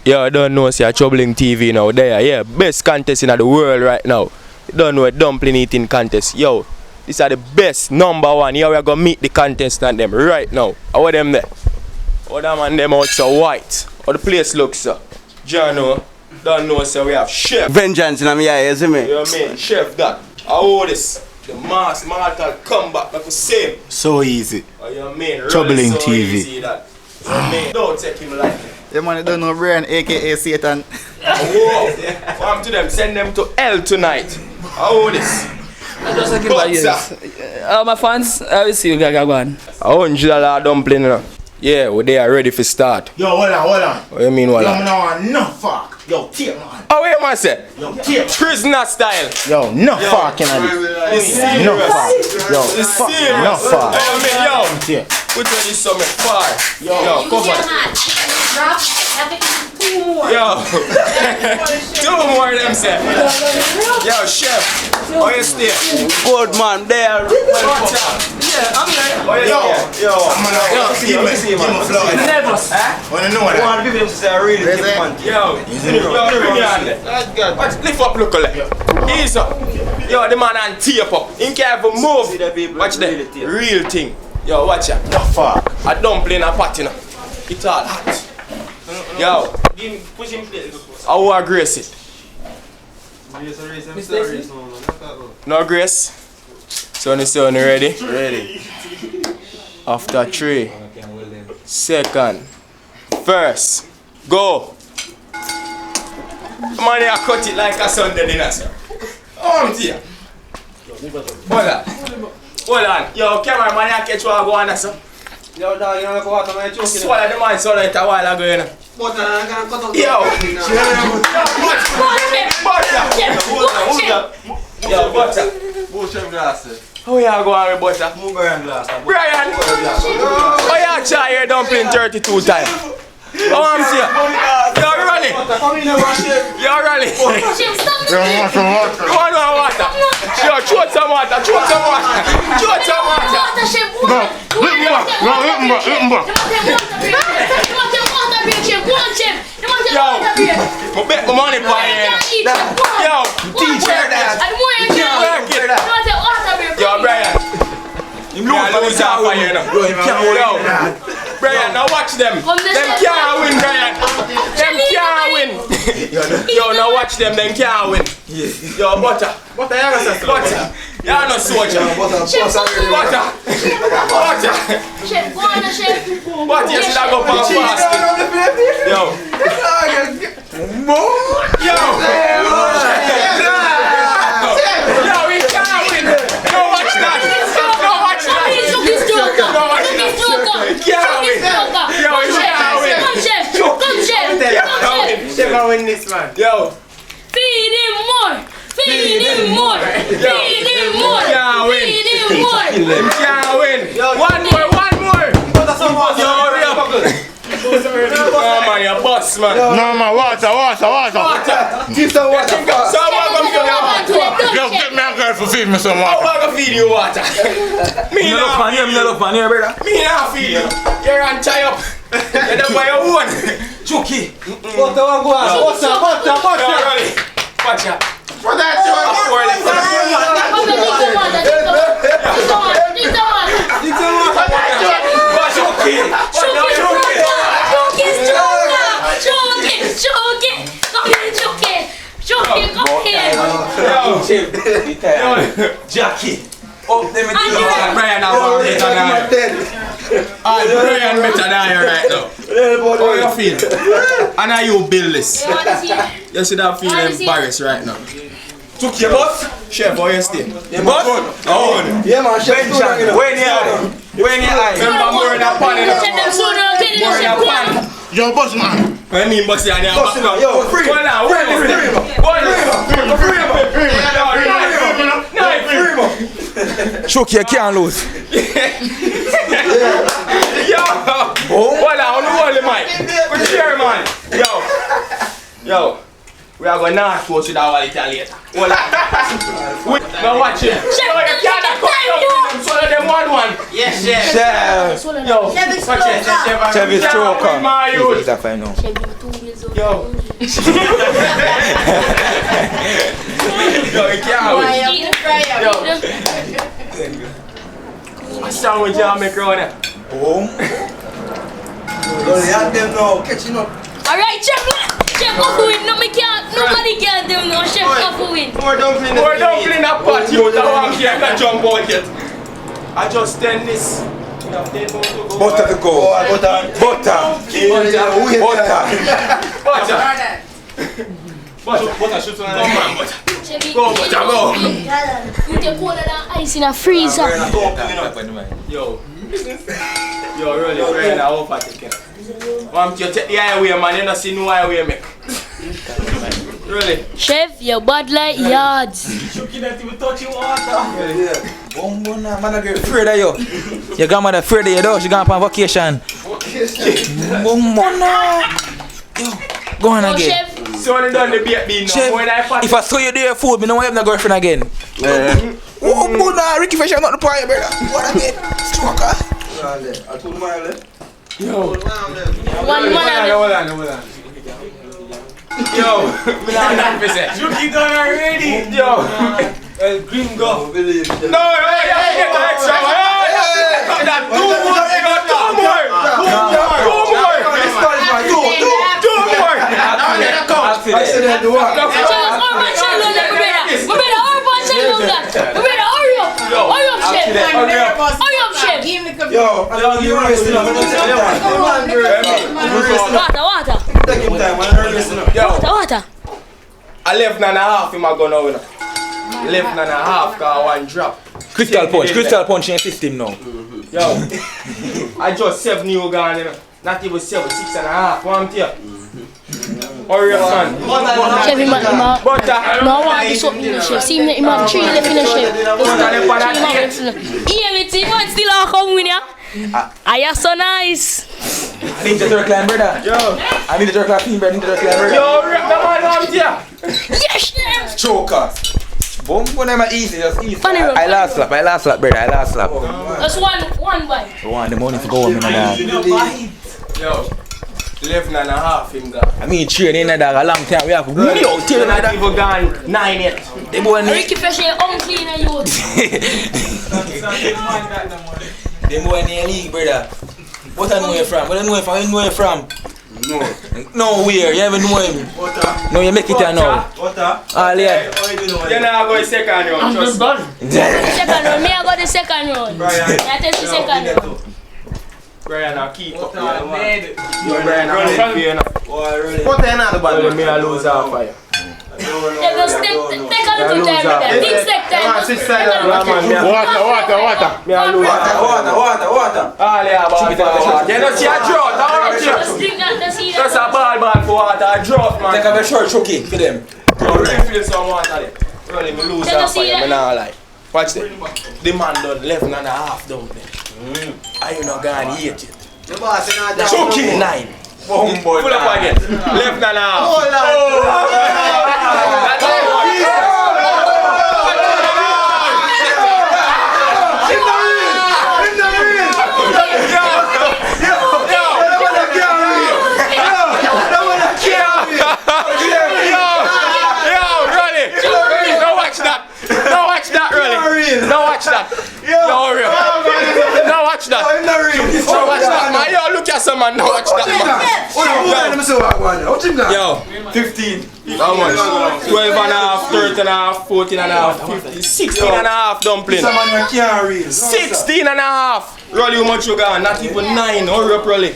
Yo, I don't know, see a Troubling TV now. There, yeah, best contest in the world right now. You don't know a dumpling eating contest. Yo, these are the best #1. Here we are gonna meet the contestant them right now. How are them there? How them and them out so white? How the place looks so? Jano, don't know, so we have Chef. Vengeance in my eye, you see me? You know what I mean? Chef that. How this? The mass mortal comeback, like the same. So easy. Oh, you know what I mean? Troubling so TV. Easy, that. You know what I mean? Don't take him lightly. Yeah, man, you don't know Brian, aka Satan. Whoa! Come to them, send them to hell tonight. How this? I just like my fans, I will see you guys go on. $100 dumpling. You know? Yeah, well, they are ready for start. Yo, hold on. What do you mean, hold on? Yo, no fuck. Yo, tape, man. Oh, wait, man, say? Yo, tape. Prisoner style. Yo, no fucking at it. No fuck. Yo, fuck. No fuck. Yo, put on this something far. Yo, cover it. Yo, 2 more of them, say. Yo, Chef, how you stay? Good man, there. What's up? Yeah, I'm there. How you stay? Yo, Give me flow. Never. Wanna know that? One people say I really Yo, bring me on there. Lift up, look like. Ease up. Yo, the man on tape up. He can't even move. Watch that. Real thing. Yo, watch that. No fuck. A dumpling a pot, you know. It's all hot. Yo, Push him plate. how are Grace it? No Grace? Sonny, ready? Ready. After 3, 2nd, 1st, go! Man, I cut it like a Sunday dinner, sir. Oh, dear. Hold on. Yo, cameraman, I catch what I go on, sir. Yo, dog, you know what I'm choking. Swallow the man, swallow it a while ago, you know. But I'm gonna cut off. Yo, butter. Bullshit glasses. How you go on with butter? Move around glass. Brian, why you try your dumpling 32 times? Oh, I'm here. You're running. You're running. You want water? Sure, throw some water. Yo, I bet my money for you. Yo, teacher that. Yo, Brian. You lose half for you now. Yo, Brian, now watch them. Them can't win, Brian. Them can't win. Yo, now watch them. Them can't win. Yo, butter. Butter. You're not soldier. Butter. Chef, go on, chef. But you should have go for fast. Yo. Yo, we can't win. No, watch that. Never win this, man. Yo. Feed him more. Feed him more. Feed him more. Feed him more. Can't win. One more. Yo, hurry up. Oh man, you're boss, man. No, man, water. Give some water. Yo, get me a girl for feed me some How water. am I gonna feed you water? Me not feed you. You're on tie up. You're the boy you own. Chucky. Butter. Watch out. For that, Jackie. Oh, let me tell you, Brian, I'm better than Brian better than you right now. How you feel? And how you build this? You should have feel embarrassed right now. Took your boss? Chef, how you stay? Your boss? Oh, yeah, man, chef. When you remember more than pan in the pan. yo, boss man. When me boss you and you're back now. Yo, free. Hold on, Chucky, you can't lose. Yo! Hold on, hold the mic. Good share, man. Yo. We are going to go to that wallet later. Hold on. Now watch it. You can't swallow them one. Yes, chef. Yo, watch it. Chef is choker. My youth. Chef, Yo. Yo, you can't wait. Eat the fryer. Yo. What's wrong with you, make around here? Boom. Them now, catching up. Alright, chef. Chef, off win. No, me can't. Nobody can do no. Chef, off win. More dumpling in that pot. You don't want to jump out yet. I just stand this. Butter to go. Butter. Butter shoot on the man, butter. Go. You take cold than ice in a freezer. Yo, really, Brian, I hope I take care. Want you take the highway, man, you don't see no highway, make. Really? Chef, you're bad like yards. Man, I get afraid of you. Your grandmother afraid of you though, she gone on vacation. Yo, go on Oh, again. chef. So when you done the baked bean now, Chef, when I party. if I saw you there food, me know I have no girlfriend again. Oh, Mona, Ricky Fisher not the point, brother. What again? Stroker. Yo. One man. Hold on. Yo, me not 100%. You done already. Yo. El Gringo. No, hey, you get the extra one. Two more. I said that the one. Yo, I don't give you rest enough. Water. Take him time, I don't rest enough. Yo, Water. 11.5 in my gun now. 11.5 cause one drop. Crystal punch in system now. Yo, I just 7 new gun, you know. Not even 7, 6.5. What I'm here? Hurry up, son. Chef, him Butter. no, I want this up in the chef. See him, him have 3 left in the chef. Hear me, team, man, still all come with ya. I am so nice. I need the third clan, brother. Yo, I need the third clan team, brother. I need the third clan, brother. yo, rip the man I'm here. Yes, chef. Choker. Boom, when I'm easy, just easy. Funny room. I last slap, brother. I last slap. Just one bite. I want the money for going, man. Yo, 11.5 him got. I mean, training in that a long time. We have money out here. Not even gone 9 yet. They boy need. Ricky Fisher, unclean and you. Them boy in the league, brother. What I know you from? Where you know you from? No. Nowhere. You ever know him? No, you make it here now. All yeah. You're not going second round, trust me. Second round, me I got the second round. I test the second round. Brian, I'll keep up. Yo, Brian, I'll keep you enough. What the hell? Well, me I lose half of you. Yeah, just take a little time with them. Big step time. Water. Me I lose half. Water. All yeah, ball for water. You don't see a drought, all up here. Just drink that, just see Just a ball for water, a drought, man. Take a very short choking for them. Yo, refill some water there. Really, me lose Let us half of see you, that. me not lie. Watch this. The man done 11.5 down there. I you not gone 8 yet. Choking 9. Pull up again. 11.5. No, watch that, really. No, watch that. No, real. No, watch that. No, watch that, man. Yo, look at some man. No, watch that, man. Yo, 15. How much? 12.5, 13.5, 14.5, 15, 16.5 dumplings. 16.5. Rolly, how much you got? Not even 9. Hurry up, Rolly.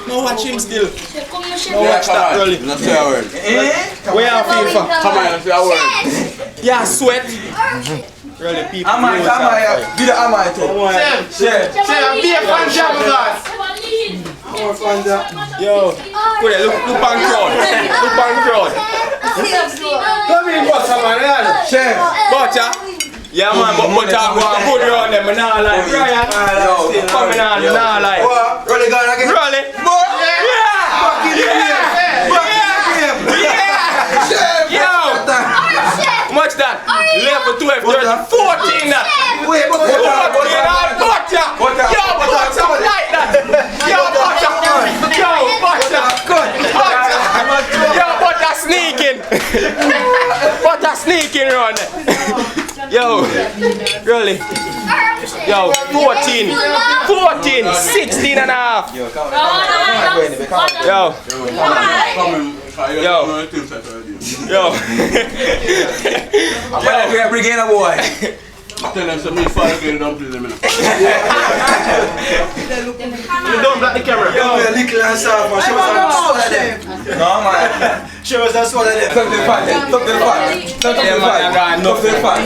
No, watch him still. No, watch that, Rolly. Where you feel for? Come on, let's say a word. Yeah, sweat. Really, people. Am I? Be the am I too? Chef, be a fan job with us. Yo, put it, look on crowd. Look on crowd. Come in, boss, man. Chef. Butter. Yeah, man, but butter go and put it on them. I not like. Brian, coming on, I not like. Rolly gone again. Rolly. Much that? 11, 12, 13, 14 that. Wait, 14 and butter. Yo, butter like that. Yo, butter. Yo, butter. Good. Butter. Butter sneaking. Butter sneaking around there. Yo, really? Yo, 14, 16 and a half. Yo. We are bringing a boy. Tell them some fire again, don't play them. You don't block the camera. Yo, a little and soft, man. Show us some sword of them. No, man. Show us some sword of them. Talk to the fat. Talk to the fat. Talk to the fat. Talk to the fat.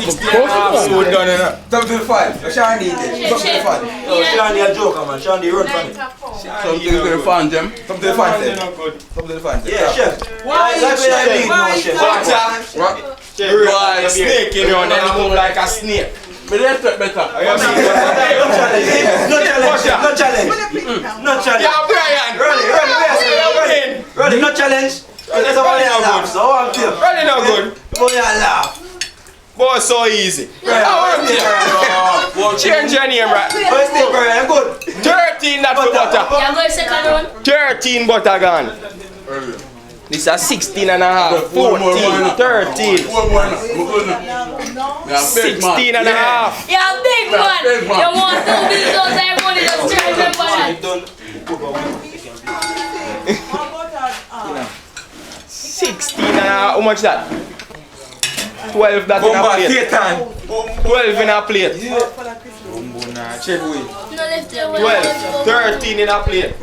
16 and a half so done enough. Talk to the fat. Shani did. Talk to the fat. Shani a joker, man. Shani run from it. Something to the fan, Jim. Talk to the fat. Talk to the fat. Yeah, chef. Why is that big now, chef? Butter. Right, snake in on and move like a snake. But that's better. No challenge. No challenge. Yeah, Brian. Rolly, no challenge. That's how I laugh. So I'm here. Really not good. Boy, I laugh. Boy, so easy. Change your name, right? But still, Brian, I'm good. 13 that for butter. Yeah, go second round. 13 butter gone. This is 16 and a half, 14, 13, 16 and a half. Yeah, big man. You want to be those everybody just try to remember that. 16 and a half. How much that? 12 that in a plate. 12 in a plate. Chef, we. 12, 13 in a plate.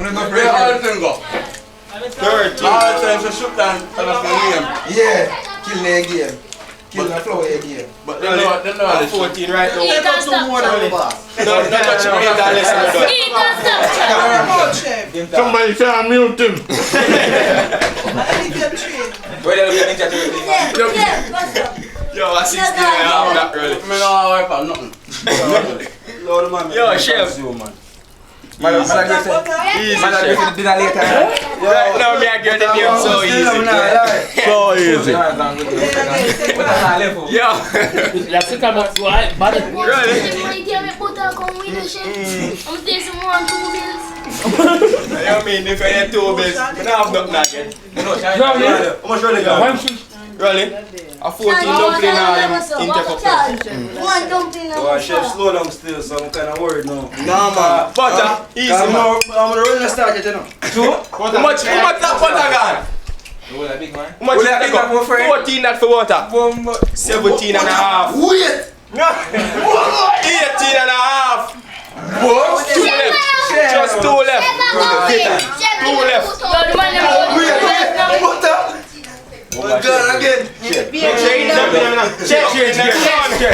13. All times to shoot down and that's the game. Yeah, kill the game. Kill the flower game. But they know I'm 14 right now. He can stop. No, touch me that lesson. He can stop. somebody try and mute him. Where they look at Yo, I 16 and a half that early. I mean, I'll wipe out nothing. Yo, chef. Man, Easy, chef. Right now, me I get the name so easy. So easy. Yo. That's the kind of bad. Really? I mean, if I had 2 bills, I don't have nothing again. How much Rolly got? Really? A 14 dumpling now in take up. One dumpling Oh, chef, slow down still, so I'm kind of worried now. No, man. Butter, easy, man. I'm gonna run the start, you know. How much that butter gone? How much that take up? 14 that for water. 17 and a half. Wait! 18 and a half. 2 left. Just 2 left. 2 left. Good again. Check.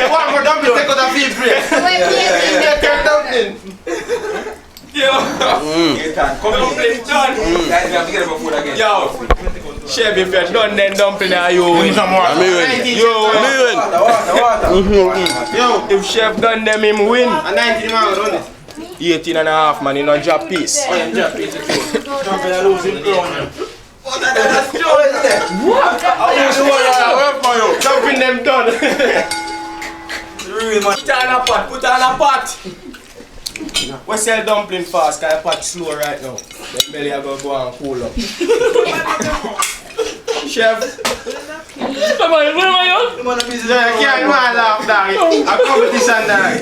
One more dumpling, take out the field break. Dumpling done. Yo, chef, if you're done, then dumpling are you win. Yo, if chef done them, him win. And 19 man, run it. 18 and a half, man, you know, drop piece. Dumpling, I lose him crown. Dumpling them done. Put on a pot. We sell dumpling fast, cause the pot slow right now. The belly are gonna go and cool up. Chef. Come on, what am I on? Can't laugh, dog. A competition, dog.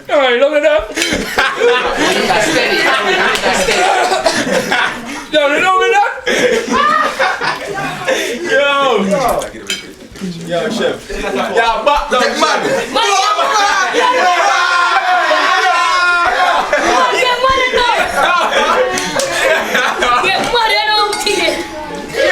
Alright, look it up. No, look it up. Yo, chef. Yeah, back down, man. Get money out here. Yo.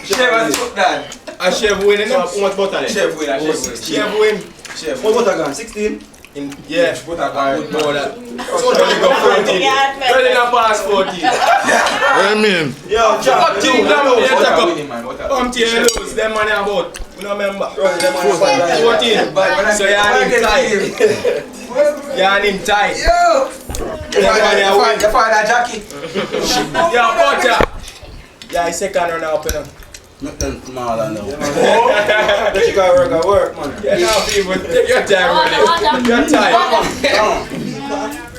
Chef has cooked that. A chef winning up. How much butter? Chef win. Chef win. What butter gone? 16? Yeah, alright, more that. So only go 14. Running up past 14. I mean, Yo, Fuck team down here, take up. What Come to your lose, them money about. We don't remember. 14. So you're on him tight. You're on him tight. Yo! You find that Jackie? Yo, butter. Yeah, he's second run up, you know. Make them smaller now. You gotta work, man. Yeah, now people, take your time, really. Your time.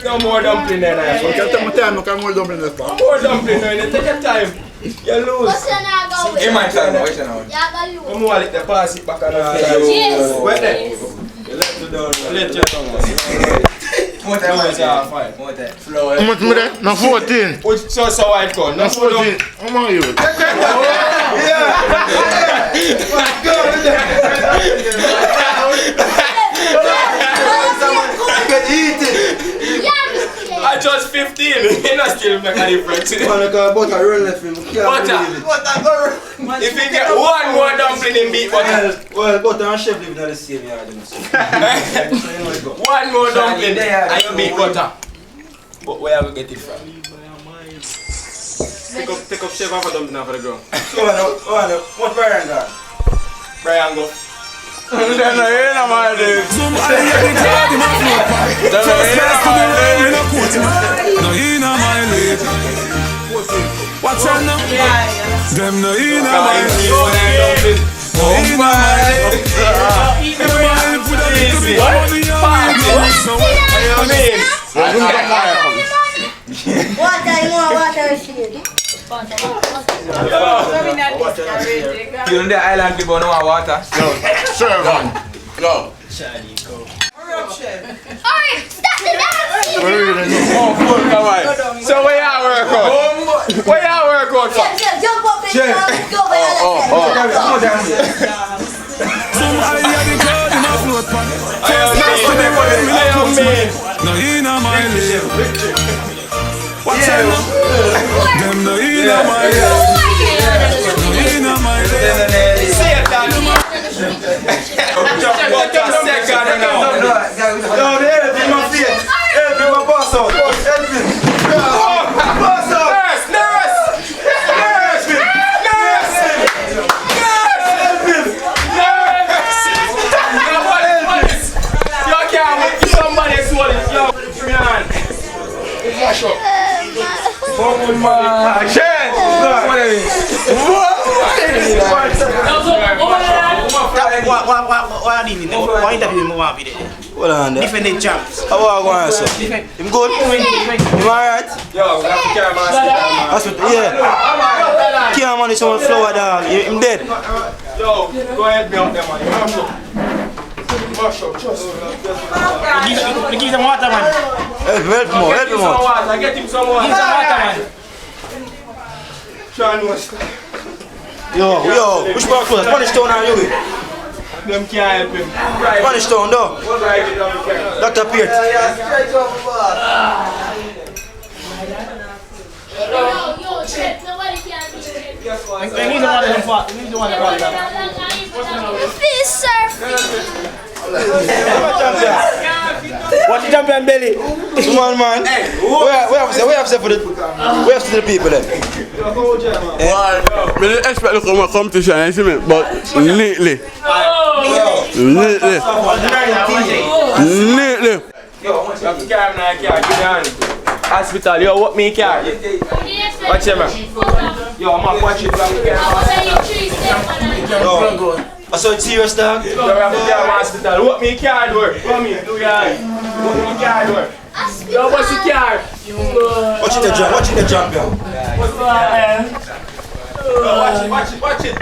No more dumpling there, now. Okay, take my time, I can more dumpling this No more dumpling there, take your time. You lose. What's your name going? Hey, my time, what's your name? Yeah, but you. Come on, let the pass it back on the Yes. Wait there. You let you down. Let you down. More time, It's all fine. more time. How much me there? No 14. Which so white gun? No 14. How much you? I just 15. You not still make a difference. Butter run left him. Butter. If you get one more dumpling in beat butter. Well, butter and chef live in the same yard. One more dumpling and you beat butter. But where have we get it from? Take up chef and dumpling off the ground. What Brian got? Brian go. Watch out now. Them no in my You know the island people know water? No, sure man. No. Alright, stop the dance. So where you work out? Where you work out from? Jump up and go. some I the crowd in a float pan. I am me. No in my live. Watch out now. Them no in my live. No in my live. Say it, Daddy. Just what a second now. Yo, the help him my face. Help him my boss out. Help him. Boss out. Nurse! You can't wait for somebody to hold it. Yo, bring it on. Mash up. What interview you want to do? Hold on there. Defending champs. How are you going, sir? Him good? Him alright? Yo, we have to carry my hospital. Hospital, yeah. Can't manage someone flower dog. Him dead. Yo, go ahead, me out there, man. Mash up. Mash up, just. Give some water, man. Help him more, help him more. Get him some water. Give some water, man. Try and watch. Yo, which part close? Punish Stone and you. Them can't help him. Punish Stone, though. Dr. Peart. Yo, Chip, nobody can do it. Give some water, give some water. Fish surfing. Watch the champion belly. Come on, man. We have to say for the people then. We didn't expect to come a competition, you see me? But lately. Yo, you have to carry him now, carry. Give me a hand. Hospital, yo, what me carry? Watch him, man. Yo, man, watch it. I saw it serious, dog. Yo, we have to carry him hospital. What me carry, door? Come here, do your eye. What me carry, door? Yo, what's the car? Watch the jump, yo. Watch it.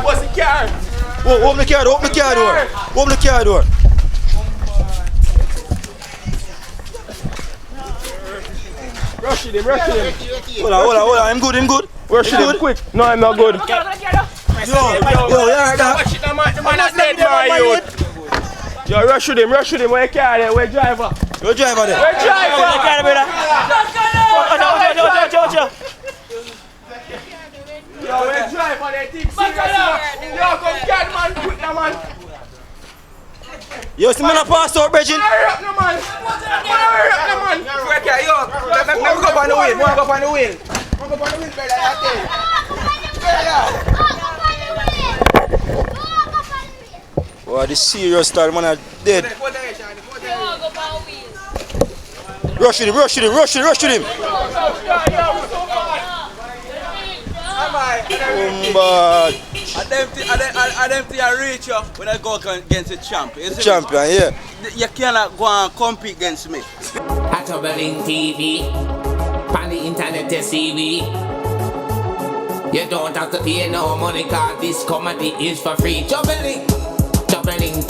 What's the car? Open the car door. Rush him. Hold on. I'm good. Rush him quick. No, I'm not good. Yo, yeah, dog. Watch it, the man is dead, my youth. Yo, rush him. Where you car there? Where driver? Your driver there. Where driver? Yo, where driver? They think serious. Yo, come get man, quick now, man. Yo, see me not pass out, Bridget. Hurry up, no man. Yo, let me go up on the wheel. Go up on the wheel. Wow, this serious style, man, are dead. Rush with him. Boomba. I them thing I reach you when I go against the champion. Champion, yeah. You cannot go and compete against me. At Dumplings TV, on the internet you see me. You don't have to pay no money, cause this comedy is for free. Dumplings